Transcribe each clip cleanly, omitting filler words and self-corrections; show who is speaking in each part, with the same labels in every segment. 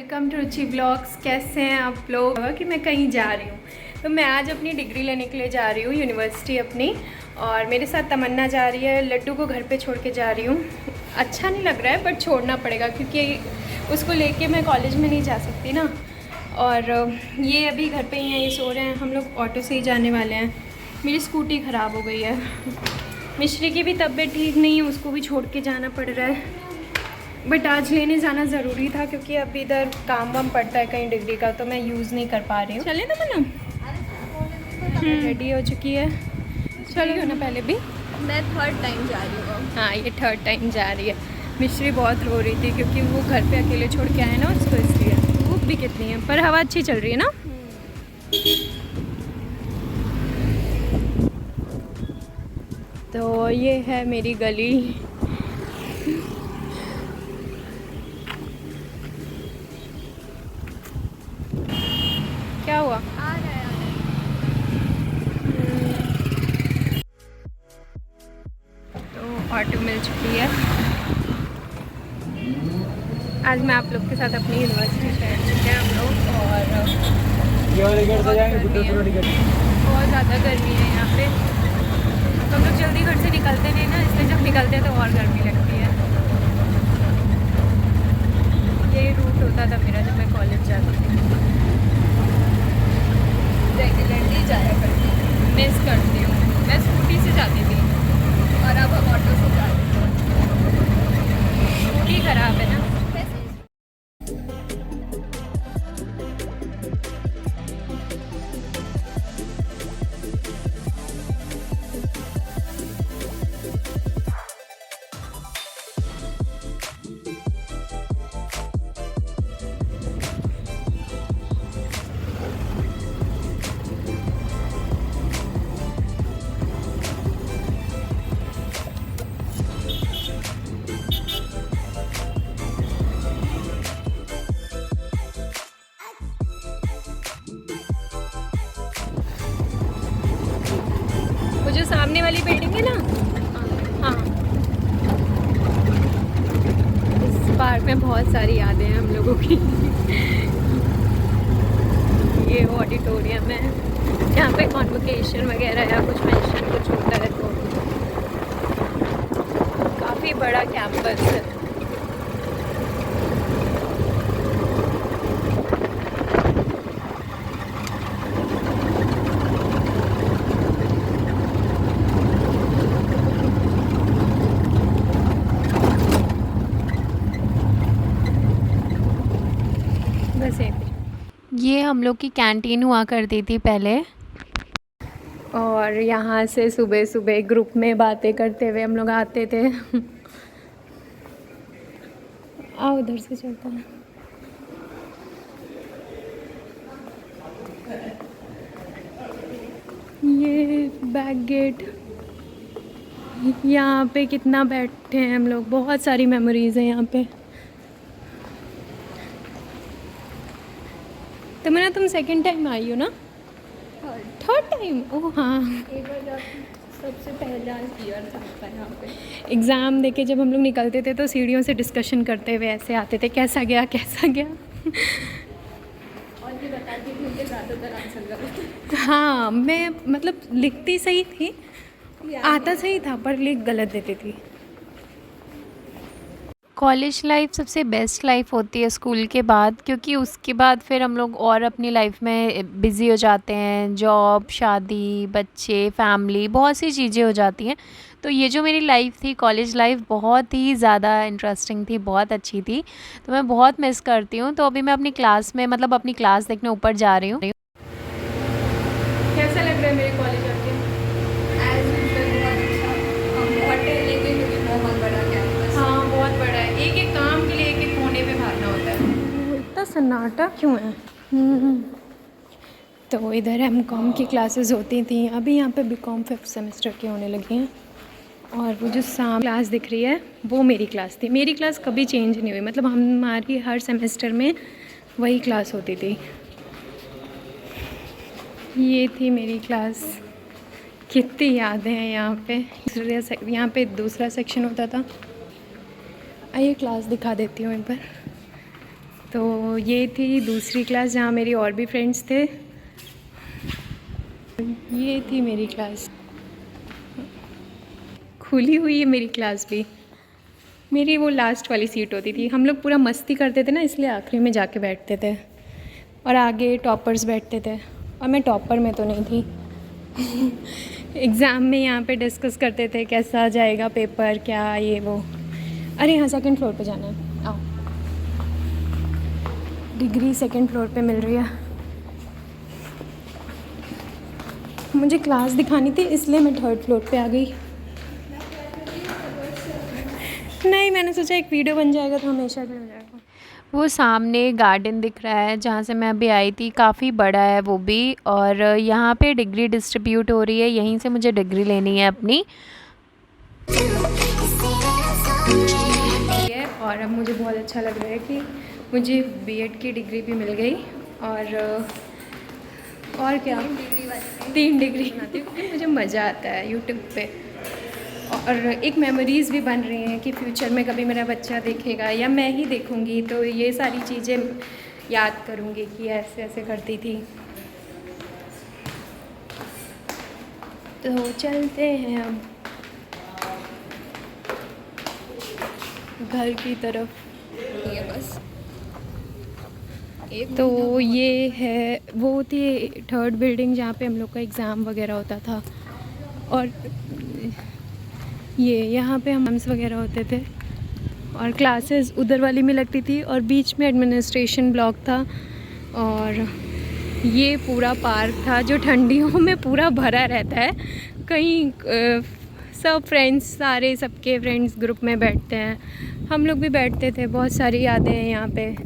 Speaker 1: Welcome to Ruchi blogs. कैसे हैं आप लोग? कि मैं कहीं जा रही हूँ, तो मैं आज अपनी डिग्री लेने के लिए जा रही हूँ यूनिवर्सिटी अपनी, और मेरे साथ तमन्ना जा रही है। लड्डू को घर पे छोड़ के जा रही हूँ। अच्छा नहीं लग रहा है बट छोड़ना पड़ेगा क्योंकि उसको लेके मैं कॉलेज में नहीं जा सकती ना। और ये अभी घर पे ही हैं, ये सो रहे हैं। हम लोग ऑटो से ही जाने वाले हैं। मेरी स्कूटी ख़राब हो गई है। मिश्री की भी तबीयत ठीक नहीं है, उसको भी छोड़ के जाना पड़ रहा है। बट आज लेने जाना ज़रूरी था क्योंकि अब इधर काम वाम पड़ता है कहीं डिग्री का, तो मैं यूज़ नहीं कर पा रही हूँ। चले ना मैडम, रेडी हो चुकी है। चली हो ना पहले भी?
Speaker 2: मैं थर्ड टाइम जा रही हूँ।
Speaker 1: हाँ, ये थर्ड टाइम जा रही है। मिश्री बहुत रो रही थी क्योंकि वो घर पे अकेले छोड़ के आए ना उसको, इसलिए। धूप भी कितनी है, पर हवा अच्छी चल रही है ना। तो ये है मेरी गली। क्या हुआ?
Speaker 2: आ रहा है।
Speaker 1: तो ऑटो मिल चुकी है। आज मैं आप लोग के साथ अपनी यूनिवर्सिटी पहुँच चुके हैं हम लोग, और बहुत ज़्यादा गर्मी है यहाँ पे। तो हम लोग जल्दी घर से निकलते नहीं ना, इसलिए जब निकलते हैं तो और गर्मी लगती है। यही रूट होता था मेरा जब मैं कॉलेज जाती थी।
Speaker 2: रेगुलरली जाया करती हूँ।
Speaker 1: मिस करती हूँ। मैं स्कूटी से जाती थी
Speaker 2: और अब हम ऑटो से जा रहे हैं।
Speaker 1: स्कूटी ख़राब है ना। वो जो सामने वाली बिल्डिंग है ना, हाँ, इस पार्क में बहुत सारी यादें हैं हम लोगों की। ये ऑडिटोरियम है, यहाँ पे कॉन्वोकेशन वगैरह या कुछ मेंशन कुछ होता है तो। काफ़ी बड़ा कैंपस है। बस ये हम लोग की कैंटीन हुआ करती थी पहले, और यहाँ से सुबह सुबह ग्रुप में बातें करते हुए हम लोग आते थे। आओ उधर से चलता है। ये बैक गेट, यहाँ पे कितना बैठे हैं हम लोग, बहुत सारी मेमोरीज हैं यहाँ पे। तो मैंने, तुम सेकंड टाइम आई हो ना? Third time? ओह हाँ।
Speaker 2: एक बार जब सबसे पहला ईयर था यहाँ पे,
Speaker 1: एग्ज़ाम देके जब हम लोग निकलते थे तो सीढ़ियों से डिस्कशन करते हुए ऐसे आते थे, कैसा गया कैसा गया।
Speaker 2: और ये बताती थी उनके ज़्यादातर आंसर गलत।
Speaker 1: हाँ, मैं मतलब लिखती सही थी, आता सही था, पर लिख गलत देती थी। कॉलेज लाइफ सबसे बेस्ट लाइफ होती है स्कूल के बाद, क्योंकि उसके बाद फिर हम लोग और अपनी लाइफ में बिज़ी हो जाते हैं। जॉब, शादी, बच्चे, फैमिली, बहुत सी चीज़ें हो जाती हैं। तो ये जो मेरी लाइफ थी, कॉलेज लाइफ, बहुत ही ज़्यादा इंटरेस्टिंग थी, बहुत अच्छी थी। तो मैं बहुत मिस करती हूँ। तो अभी मैं अपनी क्लास में, मतलब अपनी क्लास देखने ऊपर जा रही हूँ। कैसा लग रहा है मेरे कॉलेज आके?
Speaker 2: एज यूजुअल बहुत अच्छा। हम बहुत टहलेंगे क्योंकि बहुत बड़ा कैंपस।
Speaker 1: हाँ, बहुत बड़ा है। एक एक काम के लिए एक एक कोने पे भागना होता है। इतना सन्नाटा क्यों है? तो इधर एमकॉम की क्लासेस होती थी, अभी यहाँ पे बीकॉम 5th सेमेस्टर की होने लगी हैं। और वो जो सामने क्लास दिख रही है वो मेरी क्लास थी। मेरी क्लास कभी चेंज नहीं हुई, मतलब हमारी हर सेमेस्टर में वही क्लास होती थी। ये थी मेरी क्लास। कितनी यादें हैं यहाँ पे। यहाँ पे दूसरा सेक्शन होता था। आइए क्लास दिखा देती हूँ एक बार। तो ये थी दूसरी क्लास जहाँ मेरी और भी फ्रेंड्स थे। ये थी मेरी क्लास, खुली हुई है मेरी क्लास भी। मेरी वो लास्ट वाली सीट होती थी। हम लोग पूरा मस्ती करते थे ना, इसलिए आखिरी में जाके बैठते थे और आगे टॉपर्स बैठते थे, और मैं टॉपर में तो नहीं थी। एग्ज़ाम में यहाँ पे डिस्कस करते थे कैसा जाएगा पेपर, क्या ये वो। अरे हाँ, सेकंड फ्लोर पे जाना है, आओ। डिग्री सेकंड फ्लोर पे मिल रही है। मुझे क्लास दिखानी थी इसलिए मैं थर्ड फ्लोर पे आ गई। नहीं, मैंने सोचा एक वीडियो बन जाएगा तो हमेशा के लिए हो जाएगा। वो सामने गार्डन दिख रहा है जहाँ से मैं अभी आई थी, काफ़ी बड़ा है वो भी, और यहाँ पे डिग्री डिस्ट्रीब्यूट हो रही है, यहीं से मुझे डिग्री लेनी है अपनी। और अब मुझे बहुत अच्छा लग रहा है कि मुझे बीएड की डिग्री भी मिल गई, और क्या 3 डिग्री आती है, क्योंकि मुझे मज़ा आता है यूट्यूब पे, और एक मेमोरीज़ भी बन रही हैं कि फ्यूचर में कभी मेरा बच्चा देखेगा या मैं ही देखूँगी तो ये सारी चीज़ें याद करूँगी कि ऐसे ऐसे करती थी। तो चलते हैं अब घर की तरफ।
Speaker 2: ये बस
Speaker 1: तो ये है, वो थी थर्ड बिल्डिंग जहाँ पे हम लोग का एग्ज़ाम वगैरह होता था, और ये यहाँ पे एग्जाम्स वगैरह होते थे, और क्लासेस उधर वाली में लगती थी, और बीच में एडमिनिस्ट्रेशन ब्लॉक था, और ये पूरा पार्क था जो ठंडियों में पूरा भरा रहता है। कहीं सब फ्रेंड्स, सारे सबके फ्रेंड्स ग्रुप में बैठते हैं, हम लोग भी बैठते थे। बहुत सारी यादें हैं यहाँ पे।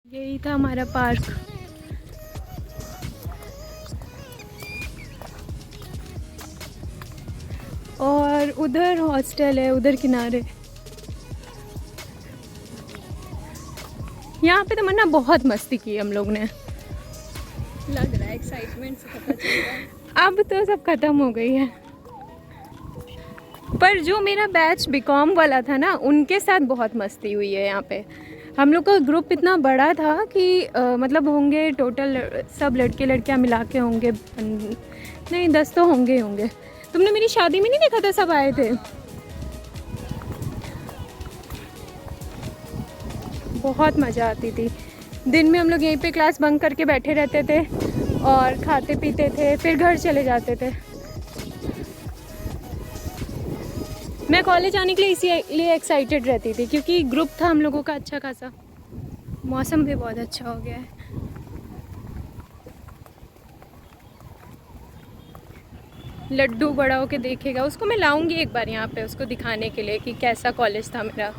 Speaker 1: यही था हमारा पार्क। और उधर हॉस्टल है, उधर किनारे। यहाँ पे तो मन्ना बहुत मस्ती की हम लोग ने।
Speaker 2: लग रहा है एक्साइटमेंट से पता चल रहा है।
Speaker 1: अब तो सब खत्म हो गई है, पर जो मेरा बैच बीकॉम वाला था ना, उनके साथ बहुत मस्ती हुई है यहाँ पे। हम लोग का ग्रुप इतना बड़ा था कि मतलब होंगे टोटल सब लड़के लड़कियाँ मिला के होंगे, नहीं 10 तो होंगे। तुमने मेरी शादी में नहीं देखा था, सब आए थे। बहुत मज़ा आती थी। दिन में हम लोग यहीं पे क्लास बंक करके बैठे रहते थे और खाते पीते थे, फिर घर चले जाते थे। मैं कॉलेज आने के लिए इसीलिए एक्साइटेड रहती थी, क्योंकि ग्रुप था हम लोगों का अच्छा खासा। मौसम भी बहुत अच्छा हो गया है। लड्डू बड़ा होके देखेगा, उसको मैं लाऊंगी एक बार यहाँ पे, उसको दिखाने के लिए कि कैसा कॉलेज था मेरा।